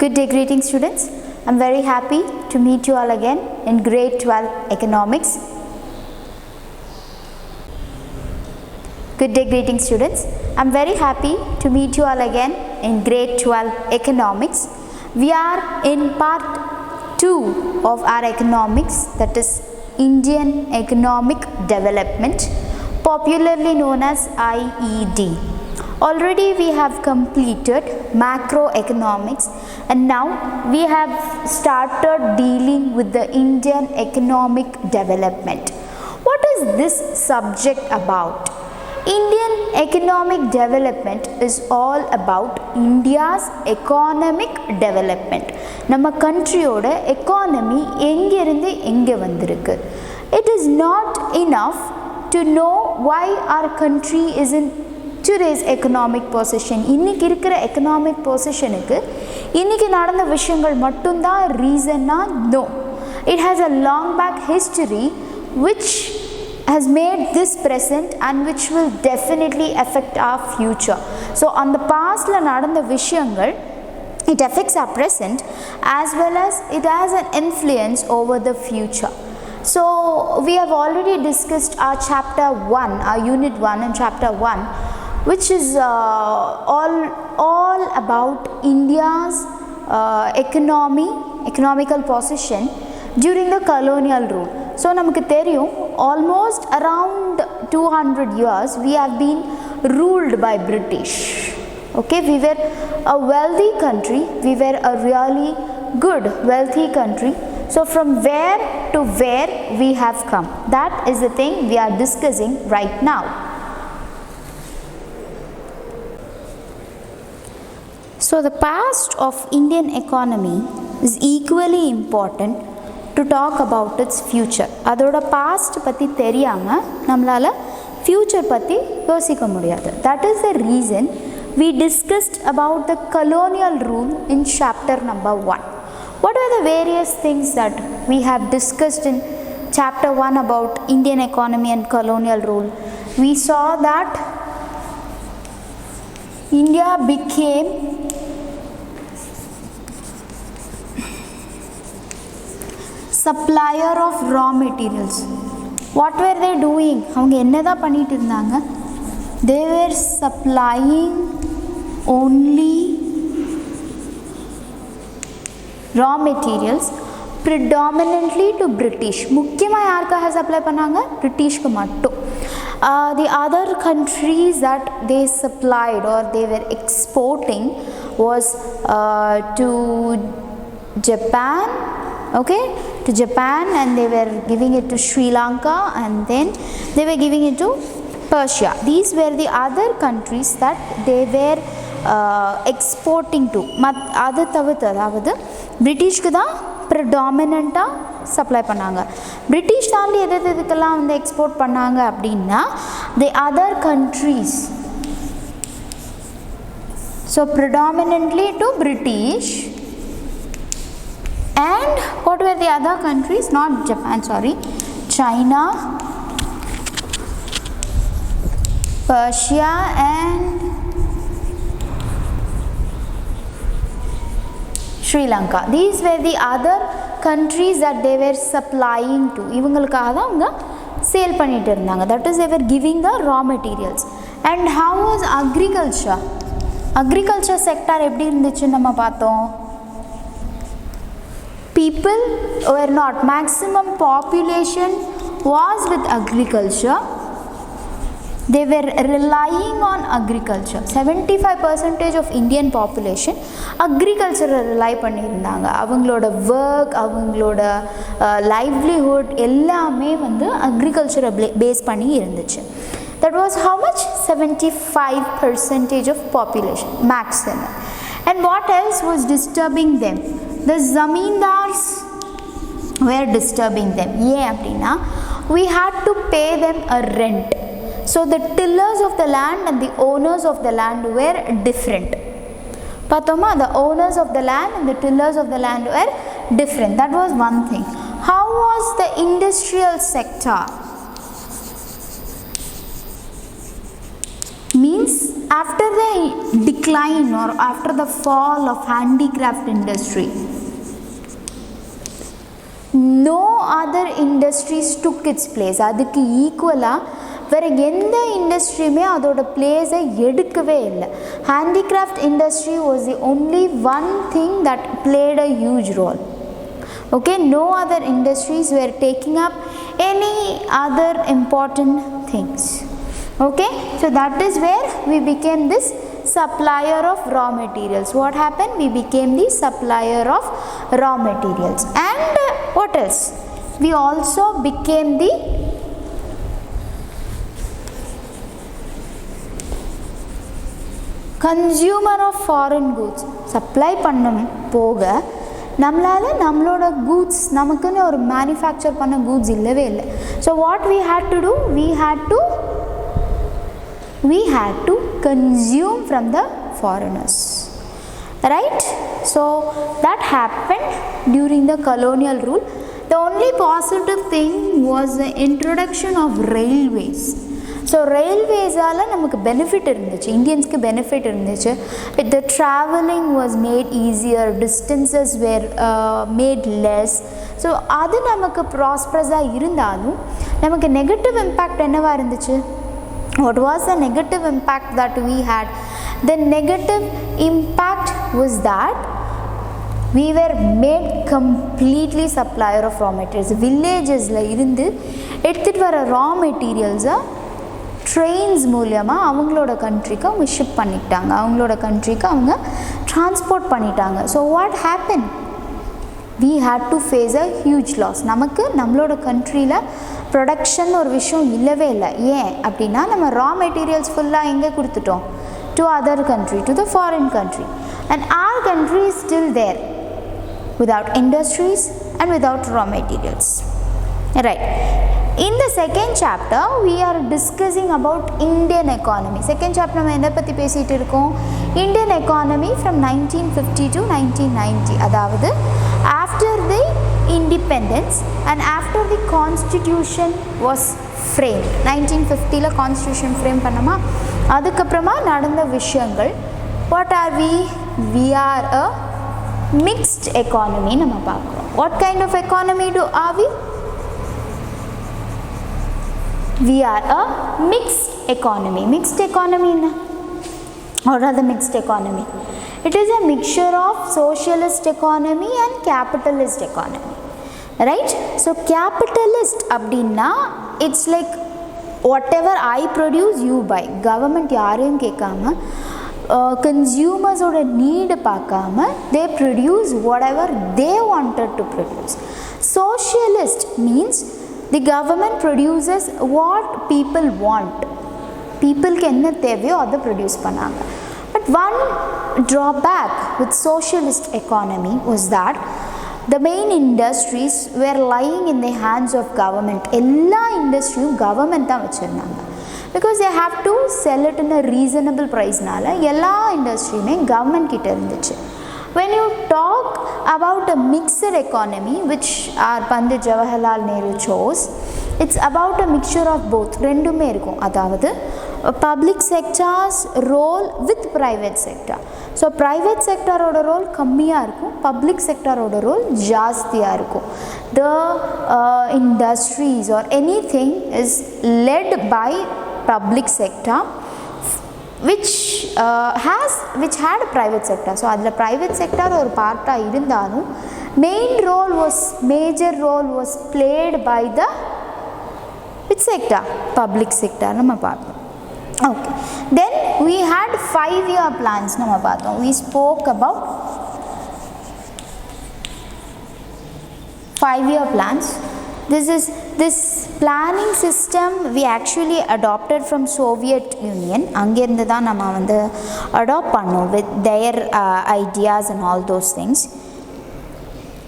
Good day, greetings students. I'm very happy to meet you all again in grade 12 economics. Good day, greetings students. I'm very happy to meet you all again in grade 12 economics. We are in part 2 of our economics, that is Indian economic development, popularly known as IED. Already we have completed macroeconomics and now we have started dealing with the Indian economic development. What is this subject about? Indian economic development is all about India's economic development. Nama country oda economy engirundi enga vandirukku. It is not enough to know why our country is in today's economic position. இன்னைக்கு இருக்கிற economic positionக்கு இன்னைக்கு நடந்த விஷயங்கள் மட்டும்தான் ரீசன்னா? No. It has a long back history which has made this present and which will definitely affect our future. So on the past la நடந்த விஷயங்கள், it affects our present as well as it has an influence over the future. So we have already discussed our chapter 1, our unit 1 and chapter 1, which is all about India's economical position during the colonial rule. So நமக்கு தெரியும், almost around 200 years we have been ruled by British. Okay, we were a wealthy country, we were a really good wealthy country. So from where to where we have come, that is the thing we are discussing right now. So the past of Indian economy is equally important to talk about its future. அதோட past பத்தி தெரியாம நம்மளால future பத்தி யோசிக்க முடியாது. That is the reason we discussed about the colonial rule in chapter number 1. What are the various things that we have discussed in chapter 1 about Indian economy and colonial rule? We saw that India became supplier of raw materials. What were they doing? அவங்க என்னதான் பண்ணிட்டு இருந்தாங்க? They were supplying only raw materials predominantly to British. முக்கியமா யாருக்காக supply பண்ணாங்க? பிரிட்டிஷ்க்கு மட்டும். The other countries that they supplied or they were exporting was to Japan, okay, to Japan, and they were giving it to Sri Lanka, and then they were giving it to Persia. These were the other countries that they were exporting to. அது தவிர்த்து, அதாவது பிரிட்டிஷ்க்கு தான் ப்ரிடாமினண்ட்டாக supply பண்ணாங்க. British தாண்டி எதுக்கெல்லாம் வந்து export பண்ணாங்க அப்படின்னா the other countries. So predominantly to British. And what were the other countries? Not Japan, sorry. China, Persia, and Sri Lanka. These were the other countries that they were supplying to. இவங்களுக்காக தான் அவங்க sale பண்ணிட்டு இருந்தாங்க. That is, they were giving the raw materials. And how was agriculture? Agriculture sector எப்படி இருந்துச்சு நம்ம பார்த்தோம். People were not, maximum population was with agriculture. They were relying on agriculture. 75% of Indian population agriculture rely பண்ணியிருந்தாங்க. அவங்களோட work, அவங்களோட livelihood எல்லாமே வந்து agriculture base பண்ணி இருந்துச்சு. That was how much? 75% of population maximum. And what else was disturbing them? The zamindars were disturbing them. Yeah, appadina we had to pay them a rent. So the tillers of the land and the owners of the land were different. Pathoma, the owners of the land and the tillers of the land were different. That was one thing. How was the industrial sector? Means after the decline or after the fall of handicraft industry, no other industries took its place. அதுக்கு ஈக்குவலாக வேறு எந்த இண்டஸ்ட்ரியுமே அதோட பிளேஸை எடுக்கவே இல்லை. Handicraft industry was the only one thing that played a huge role. Okay, no other industries were taking up any other important things. Okay, so that is where we became this supplier of raw materials. What happened? We became the supplier of raw materials. And what else? We also became the consumer of foreign goods. Supply பண்ணம் போக நம்மளால் நம்மளோட goods நமக்குன்னு ஒரு manufacture பண்ண goods இல்லவே இல்லை. So what we had to do, we had to consume from the foreigners, right? So that happened during the colonial rule. The only positive thing was the introduction of railways. So ரயில்வேஸால் நமக்கு benefit இருந்துச்சு, இந்தியன்ஸ்க்கு benefit இருந்துச்சு. The travelling was made easier, distances were made less. So அது நமக்கு ப்ராஸ்பரஸாக இருந்தாலும் நமக்கு negative impact என்னவாக இருந்துச்சு? What was the negative impact that we had? The negative impact was that we were made completely supplier of raw materials. வில்லேஜஸில் இருந்து எடுத்துகிட்டு வர ரா மெட்டீரியல்ஸை trains மூலியமாக அவங்களோட கண்ட்ரிக்கு அவங்க ஷிப் பண்ணிட்டாங்க, அவங்களோட கண்ட்ரிக்கு அவங்க ட்ரான்ஸ்போர்ட் பண்ணிட்டாங்க. So what happen? we had to face a huge loss. நமக்கு நம்மளோட கண்ட்ரியில் ப்ரொடக்ஷன் ஒரு விஷயம் இல்லவே இல்லை. ஏன் அப்படின்னா நம்ம ரா மெட்டீரியல்ஸ் ஃபுல்லாக எங்கே கொடுத்துட்டோம்? to other country, to the foreign country, and our country is still there without industries and without raw materials, right? In the second chapter we are discussing about Indian economy. Second chapter நம்ம என்ன பற்றி பேசிகிட்டு இருக்கோம்? Indian economy from 1950 to 1990. அதாவது after the independence and after the constitution was framed. 1950ல constitution frame பண்ணமா, அதுக்கப்புறமா நடந்த விஷயங்கள். What are we? We are a mixed economy நம்ம பார்க்குறோம். What kind of economy are we? We are a mixed economy. Mixed economy na? What are the mixed economy? It is a mixture of socialist economy and capitalist economy, right? So capitalist அப்படின்னா it's like whatever I produce you buy. Government யாரையும் கேட்காம கன்சியூமர்ஸோட need பார்க்காம they produce whatever they wanted to produce. Socialist means the government produces what people want. பீப்புளுக்கு என்ன தேவையோ அதை produce பண்ணாங்க. But one drawback with socialist economy was that the main industries were lying in the hands of government. எல்லா இண்டஸ்ட்ரியும் government தான் வச்சுருந்தாங்க. because they have to sell it in a reasonable priceனால எல்லா இண்டஸ்ட்ரியுமே government கிட்ட இருந்துச்சு. When you talk about a mixed economy, which our Pandit Jawaharlal Nehru chose, it's about a mixture of both. ரெண்டுமே இருக்கும். அதாவது public sector's role with private sector. So private sector ஓட role கம்மியாக இருக்கும், public sector ஓட role ஜாஸ்தியாக இருக்கும். The industries or anything is led by public sector which had a private sector. So அதில் private sector ஒரு பார்ட்டாக இருந்தாலும் major role was played by the which sector? Public sector நம்ம பார்த்தோம். Okay, then we had 5-year plans நம்ம பார்த்தோம். We spoke about 5-year plans. This planning system we actually adopted from Soviet Union. அங்கிருந்து தான் நம்ம வந்து adopt பண்ணோம் with their ideas and all those things.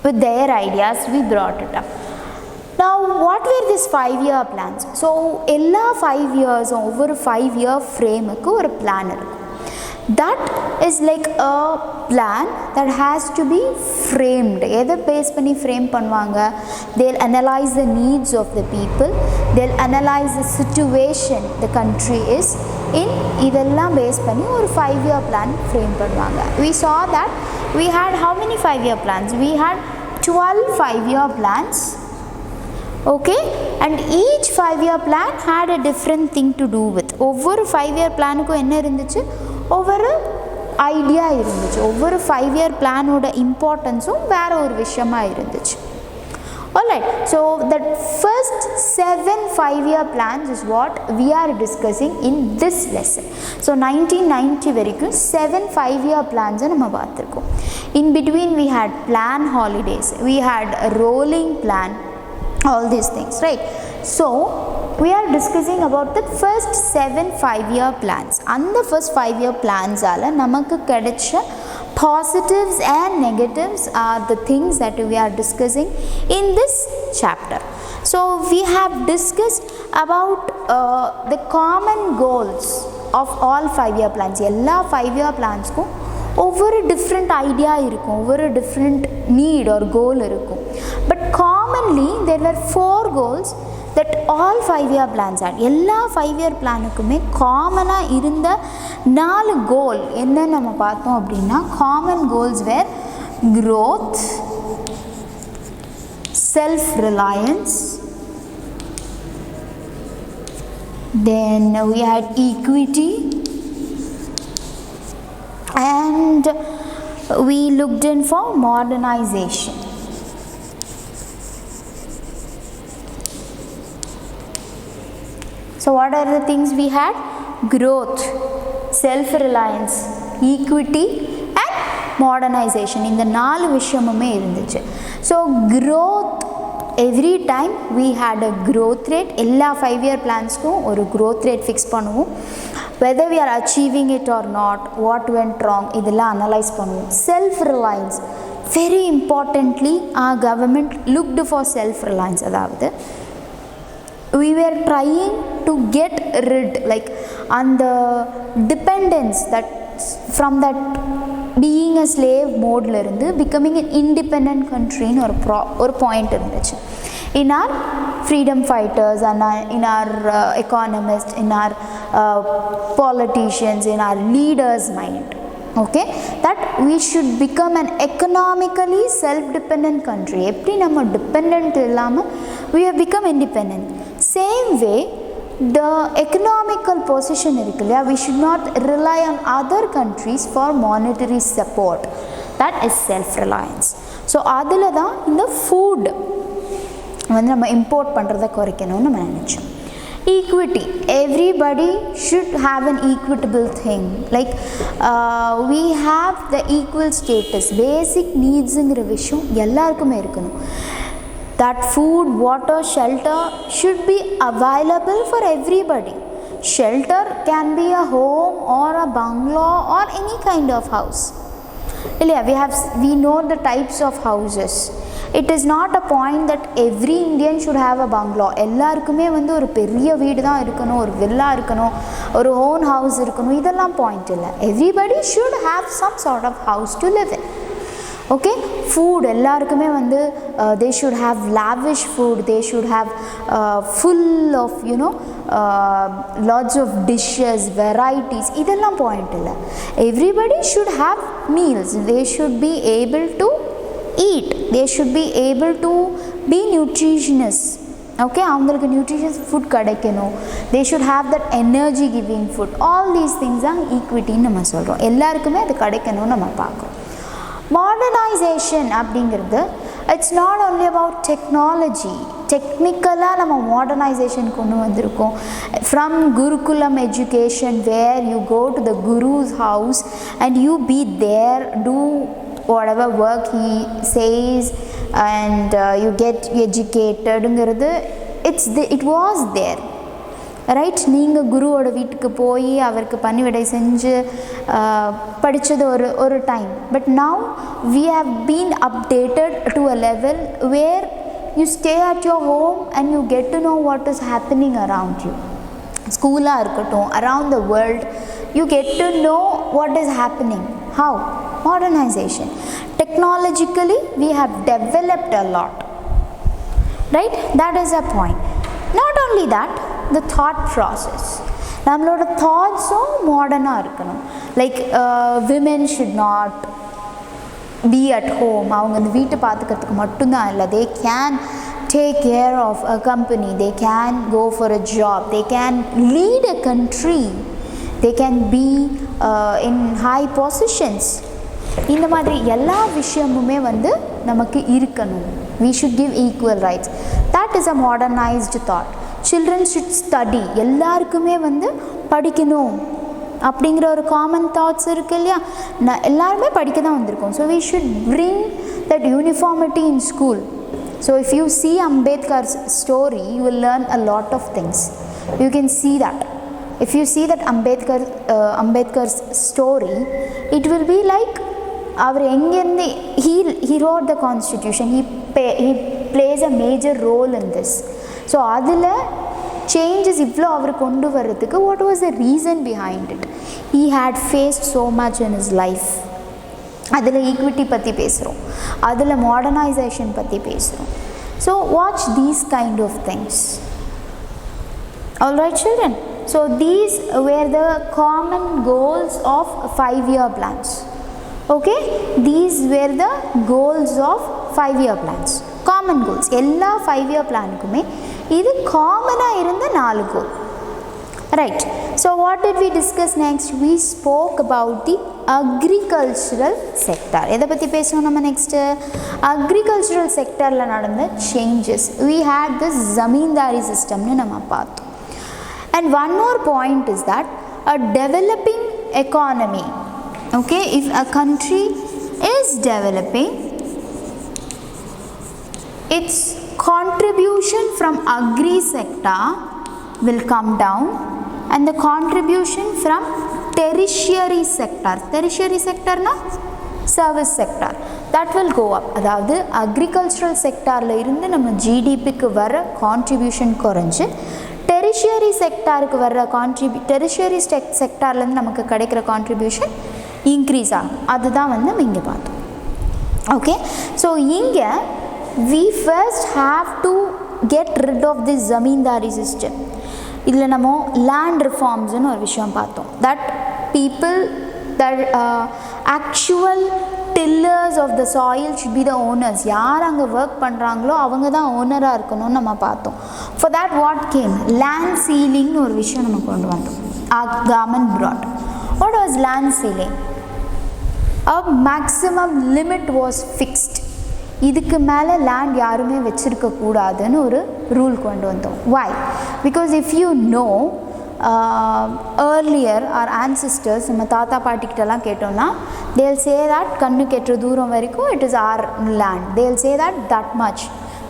With their ideas we brought it up. Now what were these 5-year plans? So எல்லா 5 years ஒவ்வொரு 5-year frameக்கு ஒரு plan இருக்கும். that is like a plan that has to be framed. எதை base பண்ணி frame பண்ணுவாங்க? They'll analyze the needs of the people, they'll analyze the situation the country is in. இதெல்லாம் base பண்ணி ஒரு 5-year plan frame பண்ணுவாங்க. We saw that we had how many 5-year plans? We had 12 5-year plans. Okay, and each 5-year plan had a different thing to do with. ஒவ்வொரு 5-year பிளானுக்கும் என்ன இருந்துச்சு? ஒவ்வொரு idea இருந்துச்சு. ஒவ்வொரு 5-year பிளானோட இம்பார்ட்டன்ஸும் வேற ஒரு விஷயமா இருந்துச்சு. Alright, so the first 7 5-year plans is what we are discussing in this lesson. So 1990 வரைக்கும் 7 5-year plans நம்ம பார்த்திருக்கோம். In between we had plan holidays, we had a rolling plan, all these things, right? So we are discussing about the first 7 5-year plans. And the first 5-year plans ஆல நமக்கு கிடைச்ச positives and negatives are the things that we are discussing in this chapter. So we have discussed about the common goals of all 5-year plans. எல்லா 5-year plansக்கும் ஒவ்வொரு different idea இருக்கும், ஒவ்வொரு different need or goal இருக்கும். But commonly there were 4 goals that all 5-year plans had. எல்லா 5-year பிளானுக்குமே காமனாக இருந்த 4 கோல் என்ன நம்ம பார்த்தோம் அப்படின்னா, common goals where growth, self-reliance, then we had equity, and we looked in for modernization. So what are the things we had? Growth, self-reliance, equity and modernization. இந்த 4 விஷயமுமே இருந்துச்சு. So growth, every time we had a growth rate. எல்லா 5-year plansக்கும் ஒரு growth rate fix பண்ணுவோம். Whether we are achieving it or not, what went wrong, இதெல்லாம் analyze பண்ணுவோம். Self-reliance, very importantly our government looked for self-reliance. அதாவது we were trying to get rid, like on the dependence that from that being a slave mode la irundhu becoming an independent country nu or point irundhuchu. In our freedom fighters and in our economists, in our politicians, in our leaders mind, okay, that we should become an economically self-dependent country. Eppadi nama dependent illama we have become independent. Same way the economical position irukilla, we should not rely on other countries for monetary support. That is self-reliance. So adula da இந்த food வந்து நம்ம import பண்றதை குறைக்கணும்னு நம்ம நினைச்சோம். Equity, everybody should have an equitable thing, like we have the equal status, basic needs ங்கிற விஷயம் எல்லாருக்குமே இருக்கணும். That food, water, shelter should be available for everybody. Shelter can be a home or a bungalow or any kind of house. We know the types of houses. It is not a point that every Indian should have a bungalow. எல்லாருக்குமே வந்து ஒரு பெரிய வீடு தான் இருக்கணும், ஒரு villa இருக்கணும், ஒரு own house இருக்கணும், இதெல்லாம் பாயிண்ட் இல்லை. Everybody should have some sort of house to live in. Okay, food எல்லாருக்குமே வந்து they should have lavish food, they should have full of lots of dishes, varieties, இதெல்லாம் பாயிண்ட் இல்லை. Everybody should have meals, they should be able to eat, they should be able to be nutritious. Okay, அவங்களுக்கு nutritious food கிடைக்கணும், they should have that energy giving food. All these things are equity நம்ம சொல்கிறோம். எல்லாருக்குமே அது கிடைக்கணும்னு நம்ம பார்க்குறோம். Modernization அப்படிங்கிறது it's not only about technology. டெக்னிக்கலாக நம்ம மாடர்னைசேஷன் கொண்டு வந்திருக்கோம். From gurukulam education where you go to the guru's house and you be there, do whatever work he says and you get educatedங்கிறது it was there, ரைட். நீங்கள் குருவோட வீட்டுக்கு போய் அவருக்கு பணிவிடை செஞ்சு படித்தது ஒரு time. But now we have been updated to a level where you stay at your home and you get to know what is happening around you. ஸ்கூலாக இருக்கட்டும், around the world, you get to know what is happening. How? Modernization. Technologically we have developed a lot, right? That is a point. Not only that, the thought process, நம்மளோட தாட்ஸும் மாடர்னாக இருக்கணும். Like women should not be at home. அவங்க அந்த வீட்டை பார்த்துக்கிறதுக்கு மட்டும்தான் இல்லை, they can take care of a company, they can go for a job, they can lead a country, they can be in high positions. இந்த மாதிரி எல்லா விஷயமுமே வந்து நமக்கு இருக்கணும். We should give equal rights. That is a modernized thought. Children should study. எல்லாருக்குமே வந்து படிக்கணும் அப்படிங்கிற ஒரு காமன் தாட்ஸ் இருக்கு இல்லையா? எல்லாருமே படிக்க தான் வந்திருக்கோம். So we should bring that uniformity in school. So if you see Ambedkar's story, you will learn a lot of things. You can see that. If you see that Ambedkar's story, it will be like அவர் எங்கேருந்து he wrote the constitution, he plays a major role in this. So அதில் changes இவ்வளோ அவர் கொண்டு வர்றதுக்கு what was the reason behind it? He had faced so much in his life. அதில் equity பற்றி பேசுகிறோம், அதில் modernisation பற்றி பேசுகிறோம். So watch these kind of things. Alright children, so these were the common goals of 5-year plans. Okay, these were the goals of 5-year plans. Common goals. எல்லா 5-year planக்குமே இது காமனாக இருந்த 4 goal. Right, so what did we discuss next? We spoke about the agricultural sector. எதை பற்றி பேசணும் நம்ம next? Agricultural செக்டரில் நடந்த changes. We had this zamindari systemனு நம்ம பார்த்தோம். And one more point is that a developing economy, okay, if a country is developing, its contribution from agri sector will come down and the contribution from tertiary sector na service sector, that will go up. அதாவது agricultural sectorல இருந்து நம்ம GDPக்கு வர contribution குறைஞ்சு tertiary sectorக்கு வர tertiary sectorலேருந்து நமக்கு கிடைக்கிற contribution increase ஆகும். அதுதான் வந்து நம்ம இங்கே பார்த்தோம். ஓகே, ஸோ இங்கே we first have to get rid of this zamindari system. இதில் நம்ம land reformsனு ஒரு விஷயம் பார்த்தோம். That people, that actual tillers of the soil should be the owners. யார் அங்கே ஒர்க் பண்ணுறாங்களோ அவங்க தான் ஓனராக இருக்கணும்னு நம்ம பார்த்தோம். For that what came? Land sealingனு ஒரு விஷயம் நம்ம கொண்டு வந்தோம். Our government brought. What was land sealing? A maximum limit was fixed. இதுக்கு மேலே லேண்ட் யாருமே வச்சுருக்க கூடாதுன்னு ஒரு ரூல் கொண்டு வந்தோம். Why? Because if you know, earlier our ancestors, நம்ம தாத்தா பாட்டிக்கிட்டலாம் கேட்டோம்னா, they'll say that கண்ணு கெட்டுற தூரம் வரைக்கும் it is our land. They'll say that much,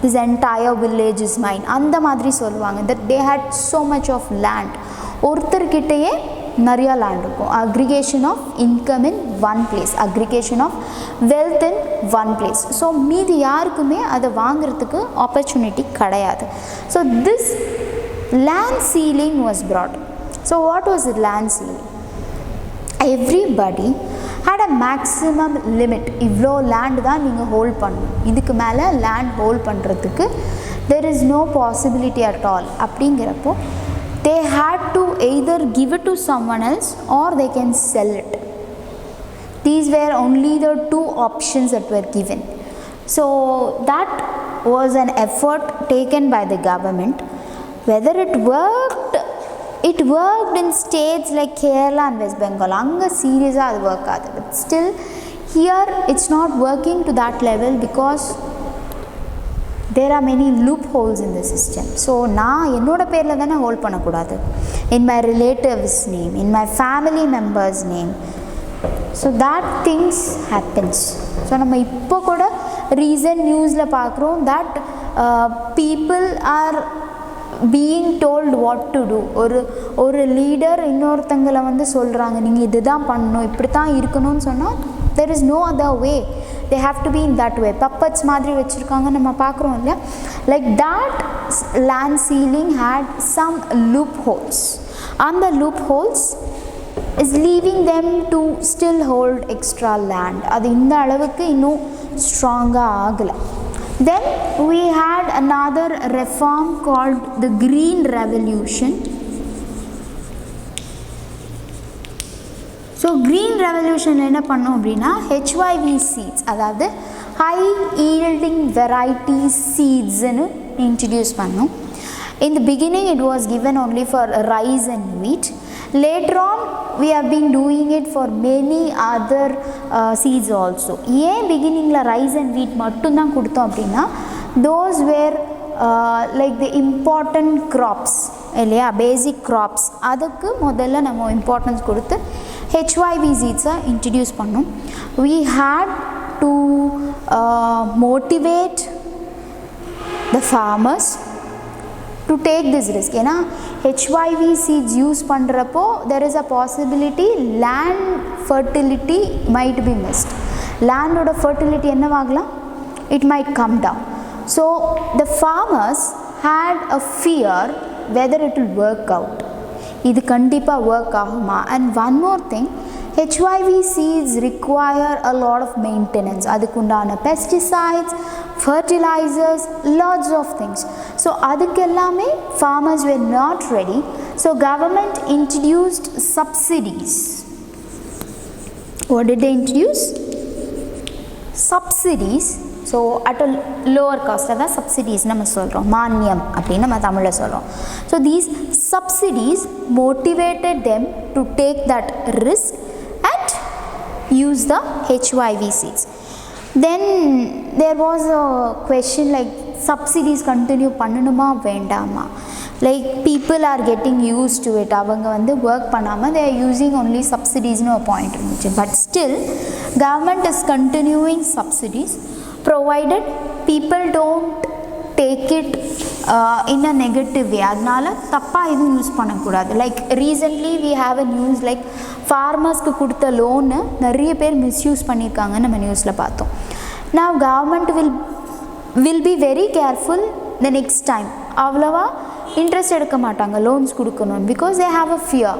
this entire village is mine. அந்த மாதிரி சொல்லுவாங்க. That they had so much of land. ஒருத்தர்கிட்டயே நிறையா லேண்ட் இருக்கும். Aggregation of income in one place, aggregation of wealth in one place. So மீதி யாருக்குமே அதை வாங்கிறதுக்கு opportunity கிடையாது. So this land sealing was brought. So what was the land sealing? Everybody had a maximum limit. இவ்வளோ land தான் நீங்கள் hold பண்ணணும், இதுக்கு மேலே லேண்ட் ஹோல்ட் பண்ணுறதுக்கு there is no possibility at all. அப்படிங்கிறப்போ they had to either give it to someone else or they can sell it. These were only the two options that were given. So that was an effort taken by the government. Whether it worked in states like Kerala and West Bengal. Anga seriously adu work aadu. But still here it's not working to that level because there are many loopholes in the system. So நான் என்னோட பேரில் தானே hold பண்ணக்கூடாது, in my relatives name, in my family members name. So that things happens. So நம்ம இப்போ கூட recent நியூஸில் பார்க்குறோம் that people are being told what to do. ஒரு லீடர் இன்னொருத்தங்களை வந்து சொல்கிறாங்க, நீங்கள் இது தான் பண்ணணும், இப்படி தான் இருக்கணும்னு சொன்னால் there is no other way. They have to be in that way. Puppets மாதிரி வச்சுருக்காங்க நம்ம பார்க்குறோம் இல்லையா? Like that land sealing had some loopholes. அந்த loopholes is leaving them to still hold extra land. அது இந்த அளவுக்கு இன்னும் ஸ்ட்ராங்காக ஆகலை. Then we had another reform called the Green Revolution. So green revolution என்ன பண்ணோம் அப்படின்னா HYV seeds, அதாவது ஹை ஈல்டிங் வெரைட்டி சீட்ஸ்ன்னு இன்ட்ரடியூஸ் பண்ணோம். In the beginning it was given only for rice and wheat. Later on we have been doing it for many other seeds also. ஏன் beginningல rice and wheat மட்டும்தான் கொடுத்தோம் அப்படின்னா those were like the important crops இல்லையா, பேசிக் graphs. அதுக்கு முதல்ல நம்ம importance கொடுத்து HYV seeds introduce பண்ணோம். We had to motivate the farmers to take this risk. ஏன்னா HYV seeds யூஸ் பண்ணுறப்போ there is a possibility land fertility might be missed. landோட fertility என்னவாகலாம், it might come down. So the farmers had a fear whether it will work out, இது கண்டிப்பாக work ஆகுமா. and one more thing, HYV seeds require a lot of maintenance. அதுக்குண்டான pesticides, fertilizers, lots of things. So அதுக்கு எல்லாமே farmers were not ready. So government introduced subsidies. What did they introduce? Subsidies. So at a lower cost, அதான் subsidies நம்ம சொல்கிறோம், மானியம் அப்படின்னு நம்ம தமிழில் சொல்கிறோம். So these subsidies motivated them to take that risk and use the HYV seeds. Then there was a question like subsidies continue பண்ணணுமா வேண்டாமா. Like people are getting used to it. அவங்க வந்து work பண்ணாமல் they are using only subsidies னு a point இருந்துச்சு. But still government is continuing subsidies provided people don't take it in a negative way. அதனால தப்பாக எதுவும் யூஸ் பண்ணக்கூடாது. Like recently we have a news like ஃபார்மர்ஸ்க்கு கொடுத்த loan நிறைய பேர் misuse பண்ணியிருக்காங்கன்னு நம்ம நியூஸில் பார்த்தோம். Now government will be very careful the next time. அவ்வளவா இன்ட்ரெஸ்ட் எடுக்க மாட்டாங்க லோன்ஸ் கொடுக்கணும். because they have a fear,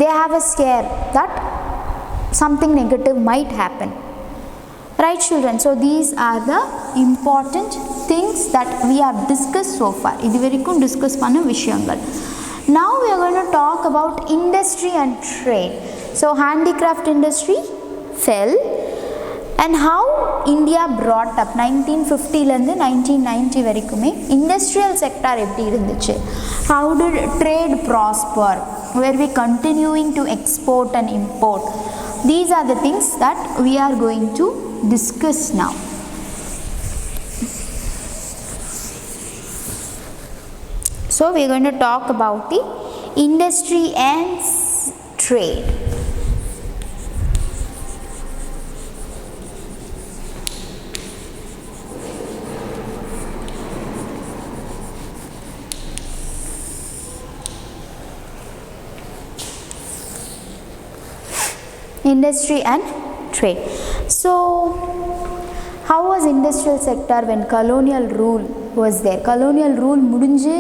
they have a scare that something negative might happen. Right children, so these are the important things that we have discussed so far. இது வரைக்கும் discuss பண்ண விஷயங்கள். Now we are going to talk about industry and trade. So handicraft industry fell and how India brought up 1950லேருந்து 1990 வரைக்குமே industrial sector எப்படி இருந்துச்சு, how did trade prosper, were we continuing to export and import. These are the things that we are going to discuss now. So we are going to talk about the industry and trade. Industry and trade. So how was industrial sector when colonial rule was there? Colonial rule முடிஞ்சு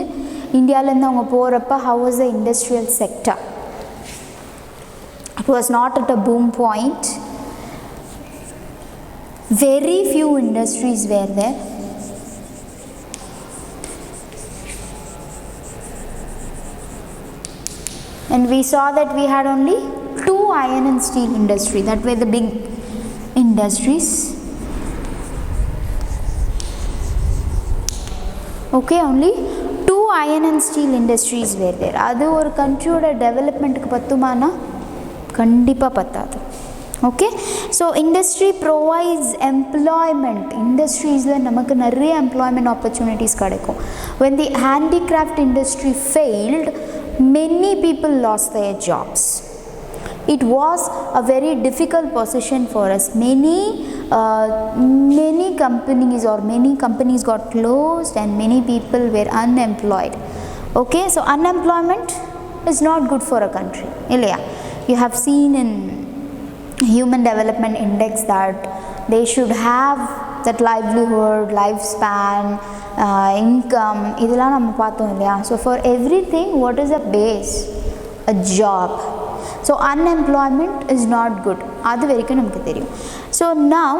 இந்தியாவிலேருந்து அவங்க போகிறப்ப how was the industrial sector? It was not at a boom point. Very few industries were there. And we saw that we had only 2 iron and steel industry, that were the big industries. Okay, only 2 iron and steel industries were there. அது ஒரு கண்ட்ரியோட டெவலப்மெண்ட்டுக்கு பத்துமானா கண்டிப்பாக பத்தாது. Okay, so industry provides employment. Industries-ல நமக்கு நிறைய employment opportunities கிடைக்கும். When the handicraft industry failed, many people lost their jobs. It was a very difficult position for us. Many companies got closed and many people were unemployed. Okay, so unemployment is not good for a country. Illaya, you have seen in Human Development Index that they should have that livelihood, lifespan, income. இதெல்லாம் நம்ம பார்த்தோம் இல்லையா. So for everything, what is a base? A job. So unemployment is not good, adu varaikkum namakku theriyum. So now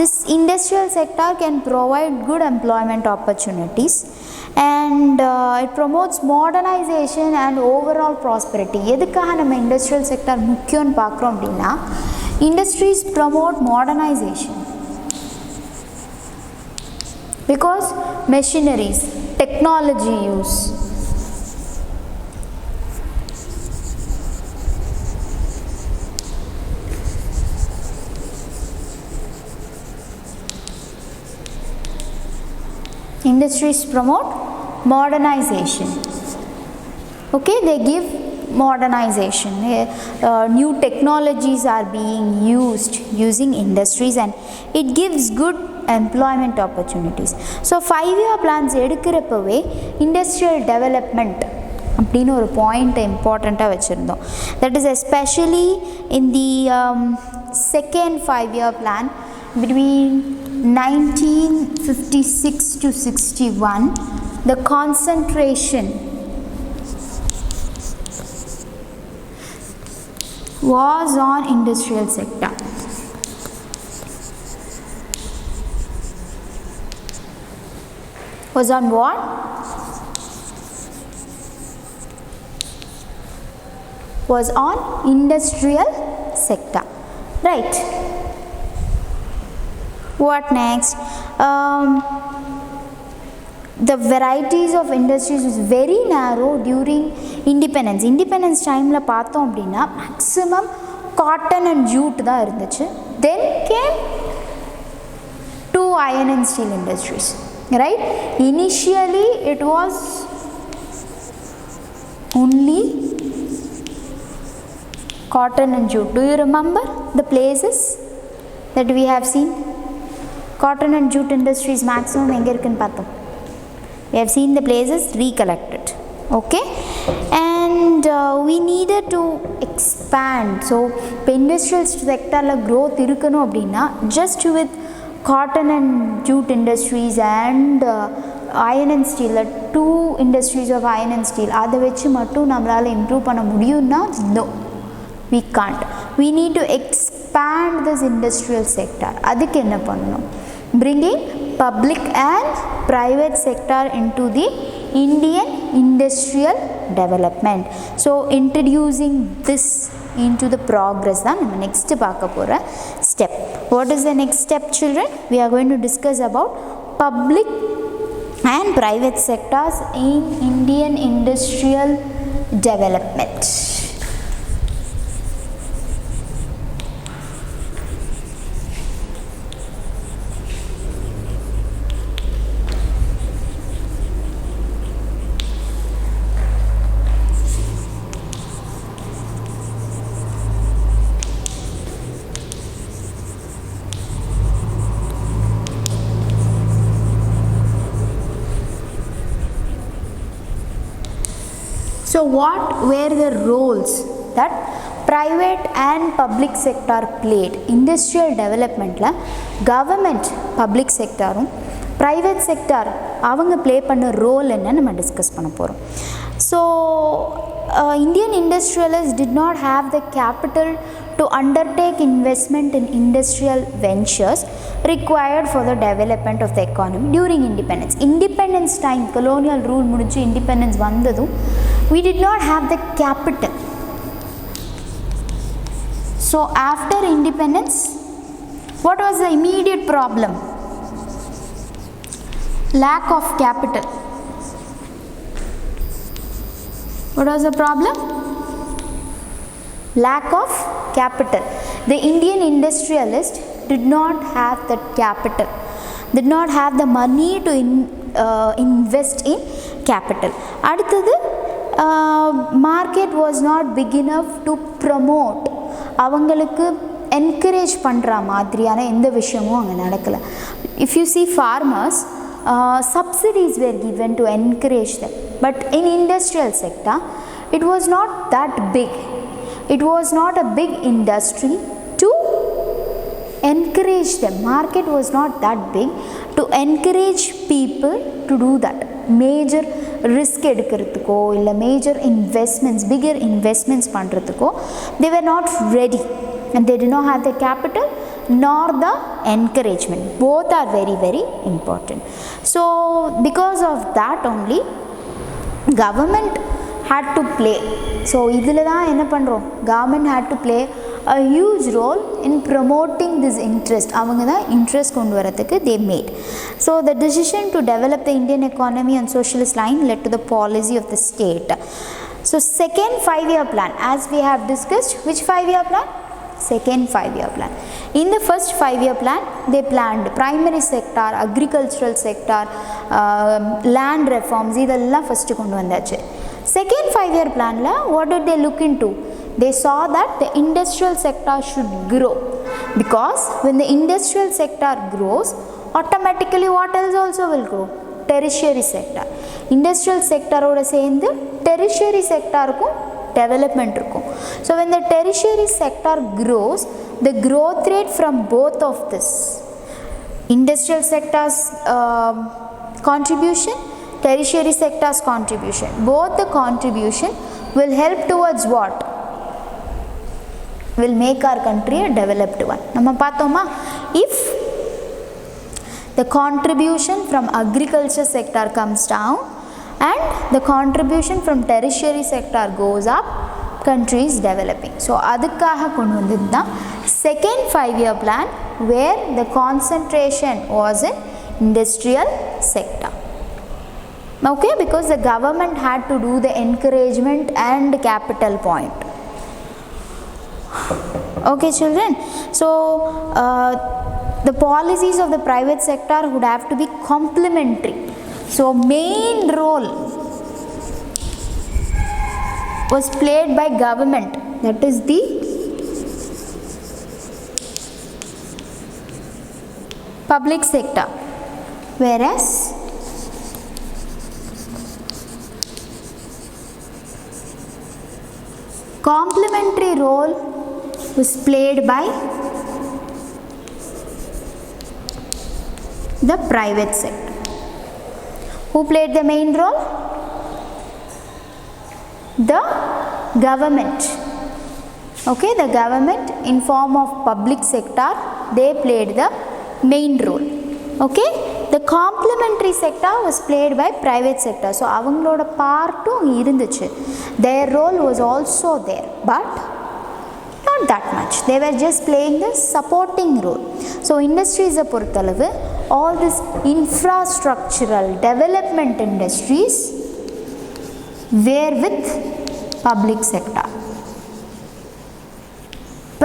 this industrial sector can provide good employment opportunities, and it promotes modernization and overall prosperity. எதுக்காக நம்ம industrial sector முக்கியம்னு பார்க்குறோம் அப்படின்னா, industries promote modernization because machineries, technology use. Industries promote modernization. Okay, they give modernization. New technologies are being used using industries, and it gives good employment opportunities. So 5-year plans எடுக்கிறப்பவே industrial development அப்படின்னு ஒரு point இம்பார்ட்டண்ட்டாக வச்சுருந்தோம். That is especially in the second 5-year plan between 1956 to 61, the concentration was on industrial sector. Was on what? Was on industrial sector, right? What next? The varieties of industries was very narrow during independence. Independence time la பார்த்தோம் அப்படின்னா maximum cotton and jute தான் இருந்துச்சு. Then came 2 iron and steel industries, right? Initially it was only cotton and jute. Do you remember the places that we have seen? Cotton and jute industries maximum எங்கே இருக்குன்னு பார்த்தோம். We have seen the places, recollected. Okay, and we needed to expand. So இப்போ industrial sectorல growth இருக்கணும் அப்படின்னா just with cotton and jute industries and iron and steel, 2 industries of iron and steel, அதை வச்சு மட்டும் நம்மளால் improve பண்ண முடியும்னா no, we can't. We need to expand this industrial sector. அதுக்கு என்ன பண்ணணும்? Bringing public and private sector into the Indian industrial development. So introducing this into the progress தான் நம்ம next பார்க்க போகிற step. What is the next step, children? We are going to discuss about public and private sectors in Indian industrial development. So what were the roles that private and public sector played? Industrial development la government public sectorum private sector அவங்க play பண்ண role என்ன நம்ம discuss பண்ண போகிறோம். So Indian industrialists did not have the capital to undertake investment in industrial ventures required for the development of the economy during independence. Independence time, colonial rule முடிஞ்சு independence வந்ததும் we did not have the capital. So after independence, what was the immediate problem? Lack of capital. What was the problem? Lack of capital. The Indian industrialists did not have that capital, did not have the money to invest in capital. அடுத்தது market was not big enough to promote. அவங்களுக்கு encourage பண்ணுற மாதிரியான எந்த விஷயமும் அங்கே நடக்கலை. If you see farmers, subsidies were given to encourage them, but in industrial sector it was not that big. It was not a big industry to encourage them. Market was not that big to encourage people to do that. Major risk எடுக்கிறதுக்கோ இல்லை major investments bigger investments பண்ணுறதுக்கோ they were not ready and they did not have the capital nor the encouragement. Both are very very important. So because of that only government had to play. So இதில் தான் என்ன பண்ணுறோம், government had to play a huge role in promoting this interest. அவங்க தான் interest கொண்டு வரதுக்கு they made. So the decision to develop the Indian economy on socialist line led to the policy of the state. So second 5-year plan, as we have discussed, which 5-year plan? Second 5-year plan. In the first 5-year plan, they planned primary sector, agricultural sector, land reforms. இதெல்லாம் first கொண்டு வந்தாச்சு. Second 5-year plan la what did they look into? They saw that the industrial sector should grow, because when the industrial sector grows, automatically what else also will grow? Tertiary sector. Industrial sector oda சேர்ந்து tertiary sector க்கும் development இருக்கும். So when the tertiary sector grows, the growth rate from both of this industrial sector's contribution, tertiary sector's contribution, both the contribution will help towards what? Will make our country a developed one. நம்ம பார்த்தோமா, if the contribution from agriculture sector comes down and the contribution from tertiary sector goes up, country is developing. So அதுக்காக கொண்டு வந்தது தான் second 5-year plan, where the concentration was in industrial sector. Okay, because the government had to do the encouragement and capital point. Okay children, so the policies of the private sector would have to be complementary. So main role was played by government, that is the public sector, whereas complementary role was played by the private sector. Who played the main role? The government. Okay, the government in form of public sector, they played the main role. Okay, the complementary sector was played by private sector. So avangaloda partum irunduchu, their role was also there, but not that much. They were just playing the supporting role. So industries பொறுத்தளவு, all this infrastructural development industries were with public sector.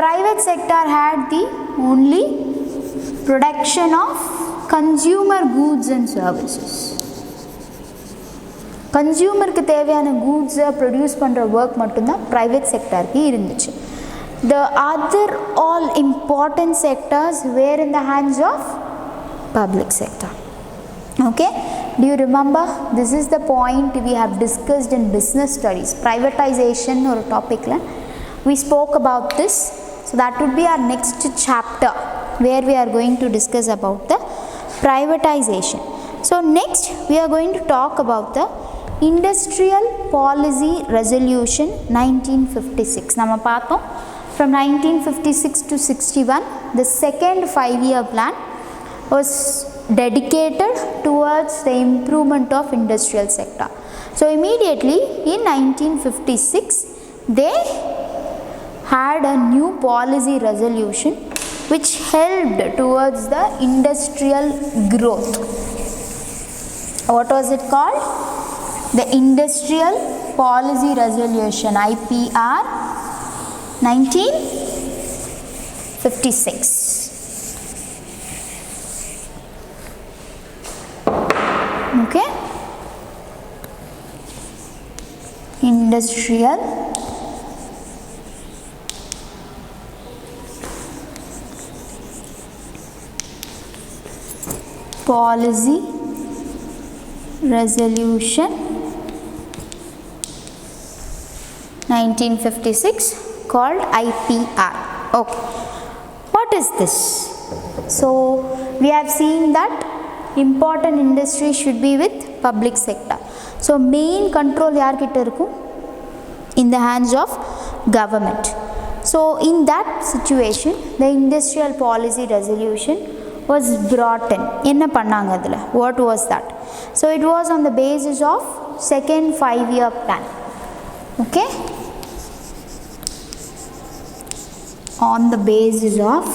Private sector had the only production of consumer goods and services. கன்சியூமருக்கு தேவையான கூட்ஸை produce பண்ணுற work மட்டும்தான் private செக்டருக்கு இருந்துச்சு. The other all important sectors were in the hands of public sector. Okay, do you remember? This is the point we have discussed in business studies. Privatization or topic la we spoke about this. So that would be our next chapter, where we are going to discuss about the privatization. So next we are going to talk about the Industrial Policy Resolution 1956. nama paathom from 1956 to 61, the second 5-year plan was dedicated towards the improvement of industrial sector. So immediately in 1956 they had a new policy resolution which helped towards the industrial growth. What was it called? The Industrial Policy Resolution, IPR 1956. Okay, Industrial Policy Resolution 1956, called IPR. Okay, what is this? So we have seen that important industry should be with public sector. So main control யார்கிட்ட இருக்கும்? In the hands of government. So in that situation the industrial policy resolution was brought in. என்ன பண்ணாங்க அதுல? What was that? So it was on the basis of second 5-year plan. Okay, on the basis of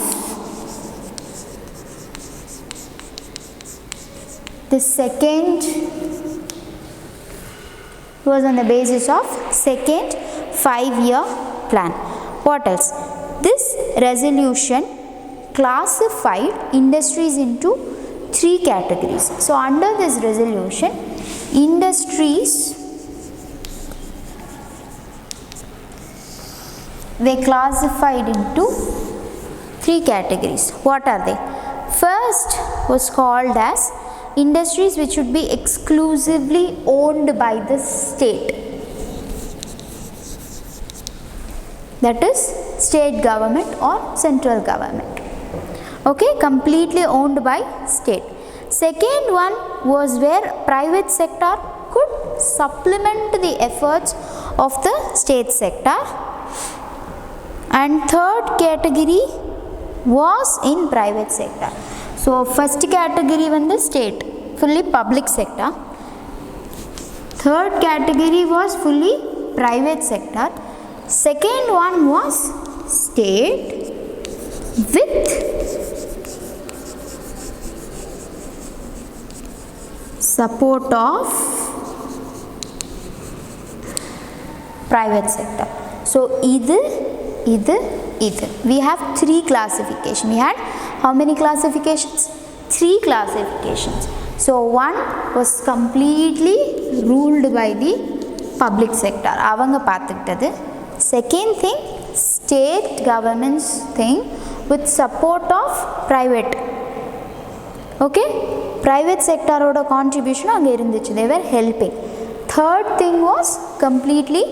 the second was on the basis of second 5-year plan. What else? This resolution classified industries into 3 categories. So under this resolution, industries were classified into 3 categories. What are they? First was called as industries which should be exclusively owned by the state. That is state government or central government. Okay, completely owned by state. Second one was where private sector could supplement the efforts of the state sector. And third category was in private sector. So first category வந்து state, fully public sector. Third category was fully private sector. Second one was state with support of private sector. So இது we have 3 classification. We had how many classifications? 3 classifications. So one was completely ruled by the public sector, avanga paathukittadu. Second thing, state government's thing with support of private. Okay, private sector oda contribution anga irundichu, they were helping. Third thing was completely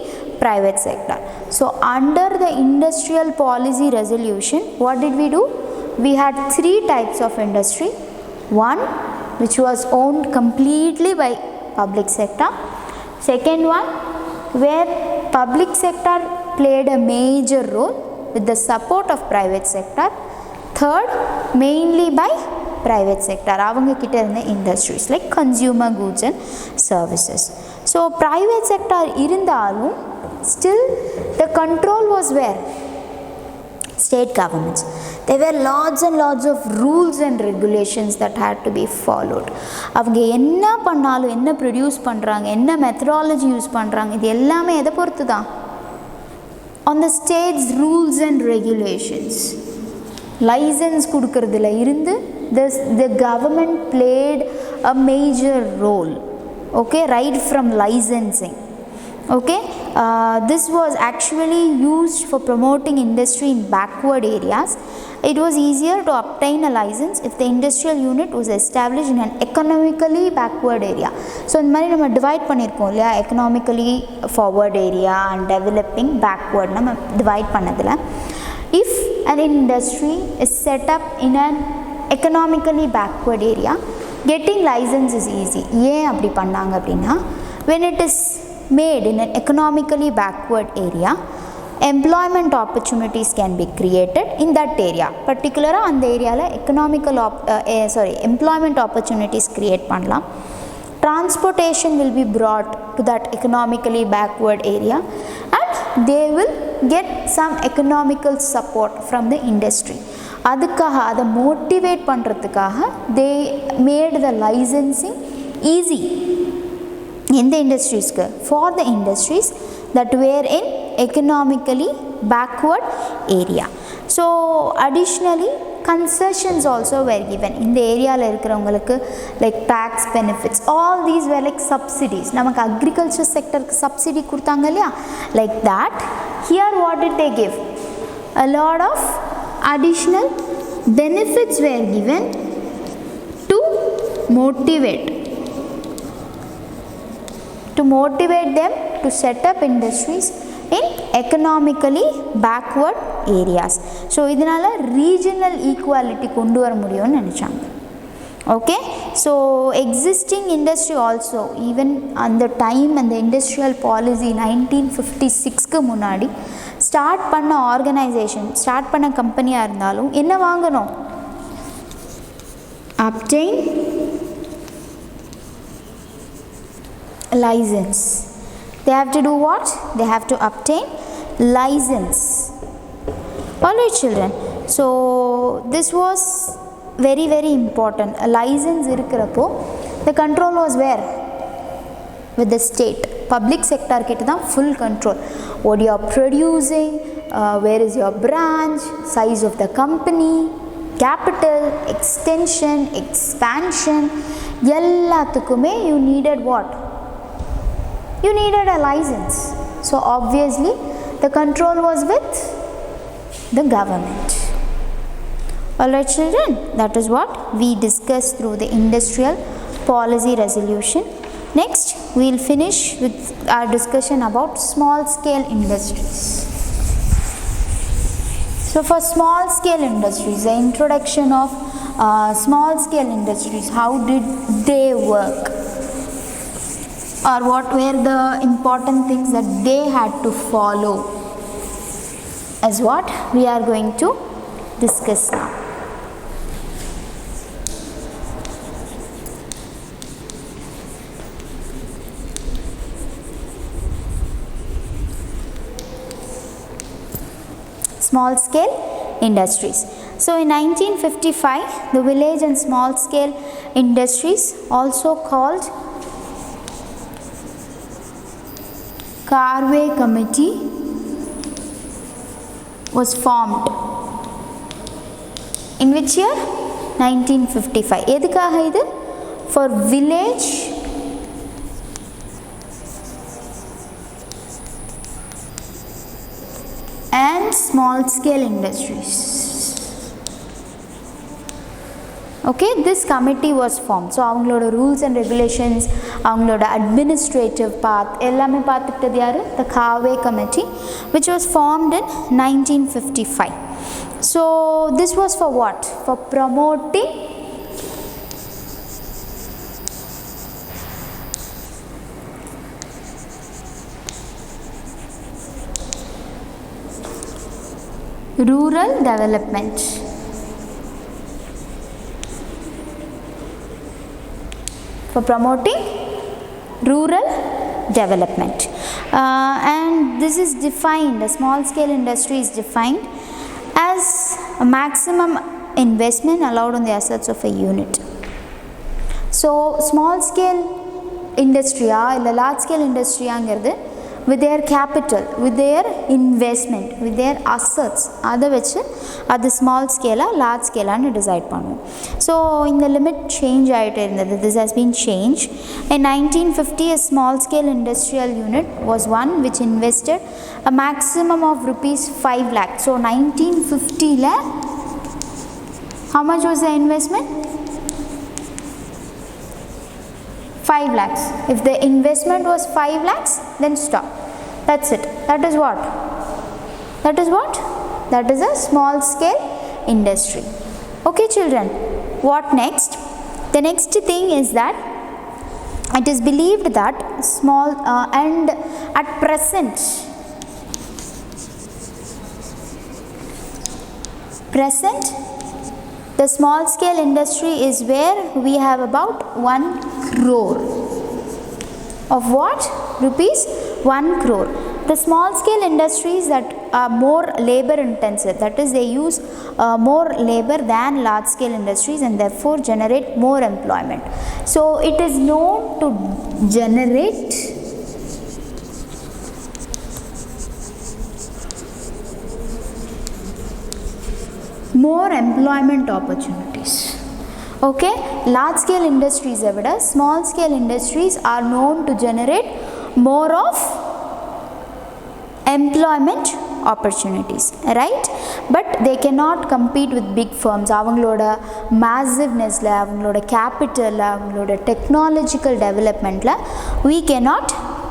private sector. So under the industrial policy resolution, what did we do? We had 3 types of industry. One which was owned completely by public sector. Second one where public sector played a major role with the support of private sector. Third, mainly by private sector, avanga kitta irundha industries like consumer goods and services. So private sector irundhalum still the control was where? State governments. There were lots and lots of rules and regulations that had to be followed. அவங்க என்ன பண்ணாலும், என்ன produce பண்ணுறாங்க, என்ன methodology use பண்ணுறாங்க, இது எல்லாமே எதை பொறுத்து தான்? On the state's rules and regulations. License கொடுக்கறதுல இருந்து the government played a major role. Okay, right from licensing. Okay, this was actually used for promoting industry in backward areas. It was easier to obtain a license if the industrial unit was established in an economically backward area. So இந்த மாதிரி நம்ம divide பண்ணியிருக்கோம் இல்லையா, economically forward area and developing backward நம்ம divide பண்ணதில். If an industry is set up in an economically backward area, getting license is easy. ஏன் அப்படி பண்ணாங்க அப்படின்னா, when it is made in an economically backward area, employment opportunities can be created in that area. Particularly அந்த ஏரியாவில் employment opportunities create பண்ணலாம். Transportation will be brought to that economically backward area and they will get some economical support from the industry. அதுக்காக அதை motivate பண்ணுறதுக்காக they made the licensing easy in the industries, for the industries that were in economically backward area. So additionally concessions also were given in the area la irukravungalukku, like tax benefits, all these were like subsidies. Namak agriculture sector ku subsidy kudutanga illaya, like that. Here what did they give? A lot of additional benefits were given to motivate them to set up industries in economically backward areas. So இதனால regional equality கொண்டு வர முடியும்னு நினைச்சாங்க. Okay, so existing industry also, even on the time and the industrial policy 1956 க்கு முன்னாடி start பண்ண organisation, start பண்ண கம்பெனியாக இருந்தாலும் என்ன வாங்கணும்? obtain license. They have to do what? They have to obtain license. Alright children, so this was very important. A license irukkrappo the control was where? With the state. Public sector kitta da full control. What you are producing, where is your branch, size of the company, capital, extension, expansion, ellathukkume you needed what? You needed a license. So obviously the control was with the government. Alright children, that is what we discussed through the industrial policy resolution. Next we will finish with our discussion about small scale industries. So for small scale industries, the introduction of small scale industries, how did they work, or what were the important things that they had to follow, is what we are going to discuss now. Small scale industries. So in 1955, the village and small scale industries, also called Karve Committee, was formed. In which year? 1955. edukkaga idu? For village and small scale industries. Okay, this committee was formed. So avangaloda rules and regulations, avangaloda administrative path ellame paathittadu yaru? The Karve Committee, which was formed in 1955. So this was for what? For promoting rural development. For promoting rural development. And this is defined, a small scale industry is defined as a maximum investment allowed on the assets of a unit. So small scale industry illa large scale industry angiradhu with their capital, with their investment, with their assets, adha vechu adu small scale a large scale nu decide பண்ணுவோம். So in the limit change ஆயிட்டே இருந்தது. This has been changed. In 1950, a small scale industrial unit was one which invested a maximum of rupees 5 lakh. So 1950 la how much was the investment? 5 lakhs. If the investment was 5 lakhs, then stop. That's it. That is what? That is what? That is a small scale industry. Okay children, what next? The next thing is that it is believed that small and at present the small scale industry is where we have about 1 crore of what? Rupees 1 crore. The small scale industries that are more labor intensive, that is they use more labor than large scale industries and therefore generate more employment. So it is known to generate more employment opportunities. Okay, large scale industries evida small scale industries are known to generate more of employment opportunities, right? But they cannot compete with big firms. avangaloda massiveness la, avangaloda capital la, avangaloda technological development la we cannot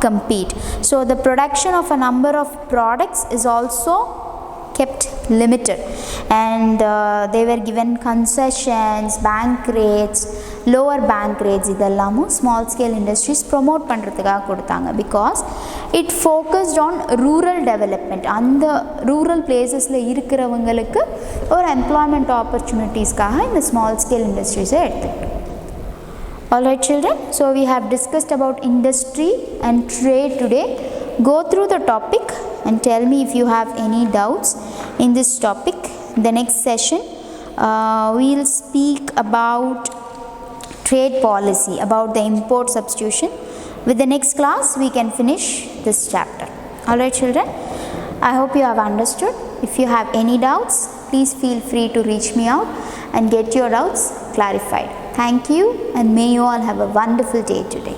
compete. So the production of a number of products is also kept limited, and they were given concessions, bank rates, lower bank rates. இதெல்லாம் small scale industries promote பண்ணுறதுக்காக கொடுத்தாங்க, because it focused on rural development. அந்த rural placesல இருக்கிறவங்களுக்கு ஒரு employment opportunitiesக்காக இந்த small scale industries எடுத்துக்கிட்டோம். Alright children, so we have discussed about industry and trade today. Go through the topic and tell me if you have any doubts in this topic. The next session we'll speak about trade policy, about the import substitution. With the next class we can finish this chapter. Alright children, I hope you have understood. If you have any doubts, please feel free to reach me out and get your doubts clarified. Thank you, and may you all have a wonderful day today.